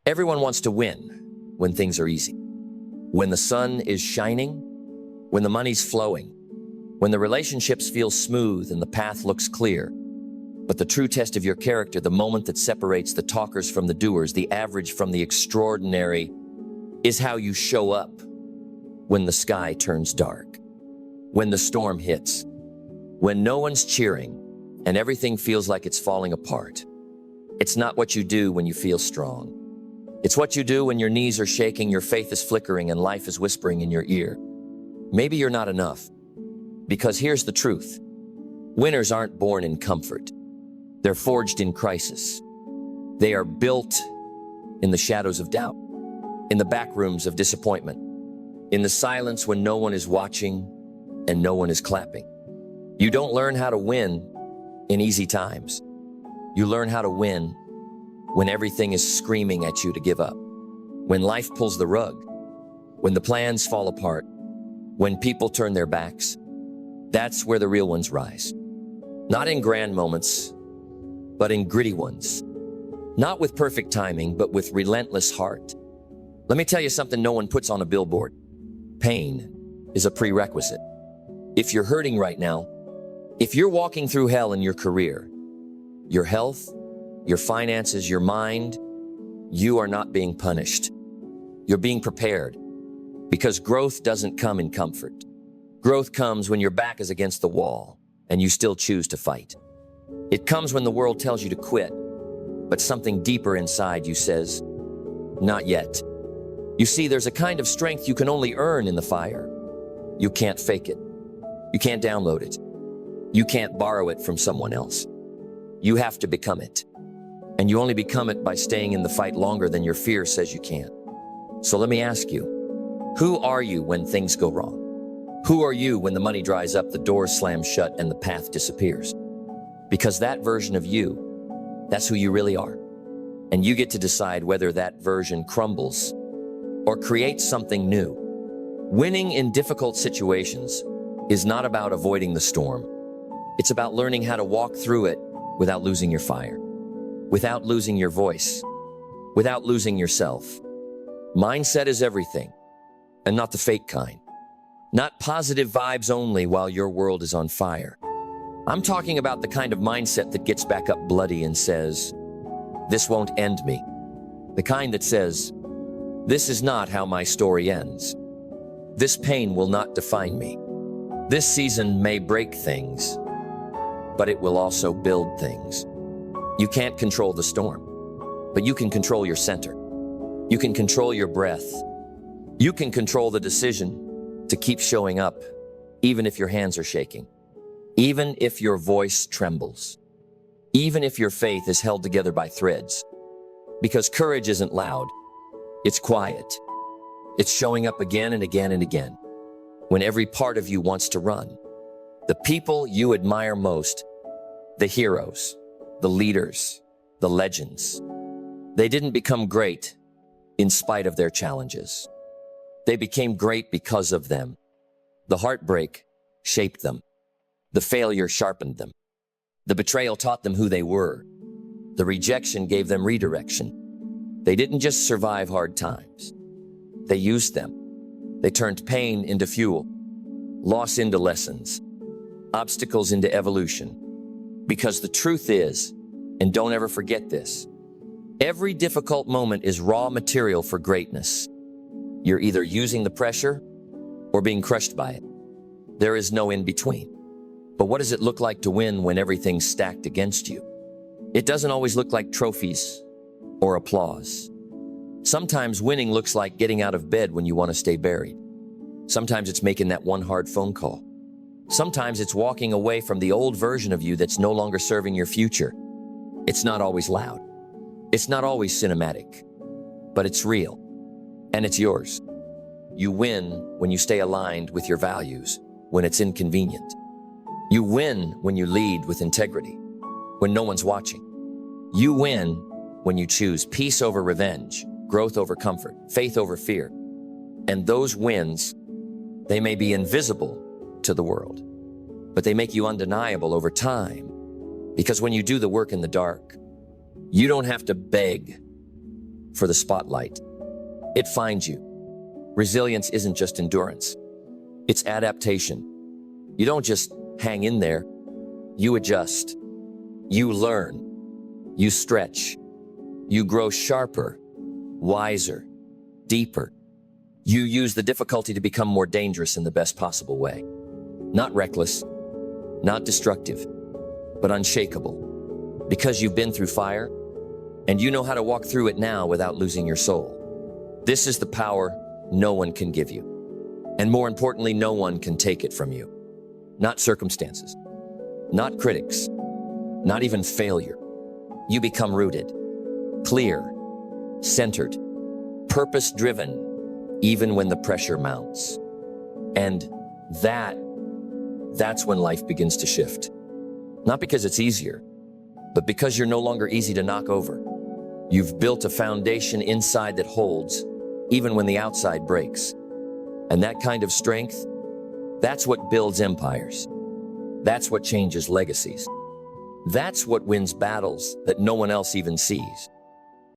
Everyone wants to win when things are easy, when the sun is shining, when the money's flowing, when the relationships feel smooth and the path looks clear. But the true test of your character, the moment that separates the talkers from the doers, the average from the extraordinary, is how you show up when the sky turns dark, when the storm hits, when no one's cheering and everything feels like it's falling apart. It's not what you do when you feel strong. It's what you do when your knees are shaking, your faith is flickering, and life is whispering in your ear. Maybe you're not enough. Because here's the truth. Winners aren't born in comfort. They're forged in crisis. They are built in the shadows of doubt, in the back rooms of disappointment, in the silence when no one is watching and no one is clapping. You don't learn how to win in easy times. You learn how to win when everything is screaming at you to give up, when life pulls the rug, when the plans fall apart, when people turn their backs. That's where the real ones rise. Not in grand moments, but in gritty ones. Not with perfect timing, but with relentless heart. Let me tell you something no one puts on a billboard. Pain is a prerequisite. If you're hurting right now, if you're walking through hell in your career, your health, your finances, your mind, you are not being punished. You're being prepared, because growth doesn't come in comfort. Growth comes when your back is against the wall and you still choose to fight. It comes when the world tells you to quit, but something deeper inside you says, not yet. You see, there's a kind of strength you can only earn in the fire. You can't fake it. You can't download it. You can't borrow it from someone else. You have to become it. And you only become it by staying in the fight longer than your fear says you can. So let me ask you, who are you when things go wrong? Who are you when the money dries up, the doors slam shut, and the path disappears? Because that version of you, that's who you really are. And you get to decide whether that version crumbles or creates something new. Winning in difficult situations is not about avoiding the storm. It's about learning how to walk through it without losing your fire, without losing your voice, without losing yourself. Mindset is everything, and not the fake kind. Not positive vibes only while your world is on fire. I'm talking about the kind of mindset that gets back up bloody and says, this won't end me. The kind that says, this is not how my story ends. This pain will not define me. This season may break things, but it will also build things. You can't control the storm, but you can control your center. You can control your breath. You can control the decision to keep showing up, even if your hands are shaking, even if your voice trembles, even if your faith is held together by threads. Because courage isn't loud, it's quiet. It's showing up again and again and again, when every part of you wants to run. The people you admire most, the heroes, the leaders, the legends, they didn't become great in spite of their challenges. They became great because of them. The heartbreak shaped them. The failure sharpened them. The betrayal taught them who they were. The rejection gave them redirection. They didn't just survive hard times. They used them. They turned pain into fuel, loss into lessons, obstacles into evolution. Because the truth is, and don't ever forget this, every difficult moment is raw material for greatness. You're either using the pressure or being crushed by it. There is no in between. But what does it look like to win when everything's stacked against you? It doesn't always look like trophies or applause. Sometimes winning looks like getting out of bed when you want to stay buried. Sometimes it's making that one hard phone call. Sometimes it's walking away from the old version of you that's no longer serving your future. It's not always loud. It's not always cinematic, but it's real, and it's yours. You win when you stay aligned with your values, when it's inconvenient. You win when you lead with integrity, when no one's watching. You win when you choose peace over revenge, growth over comfort, faith over fear. And those wins, they may be invisible to the world, but they make you undeniable over time. Because when you do the work in the dark, you don't have to beg. for the spotlight. It finds you. Resilience isn't just endurance. It's adaptation. You don't just hang in there. You adjust. You learn. You stretch. You grow sharper, wiser, deeper. You use the difficulty to become more dangerous in the best possible way. Not reckless, not destructive, but unshakable. Because you've been through fire, and you know how to walk through it now without losing your soul. This is the power no one can give you. And more importantly, no one can take it from you. Not circumstances, not critics, not even failure. You become rooted, clear, centered, purpose-driven, even when the pressure mounts. And that's when life begins to shift. Not because it's easier, but because you're no longer easy to knock over. You've built a foundation inside that holds, even when the outside breaks. And that kind of strength, that's what builds empires. That's what changes legacies. That's what wins battles that no one else even sees.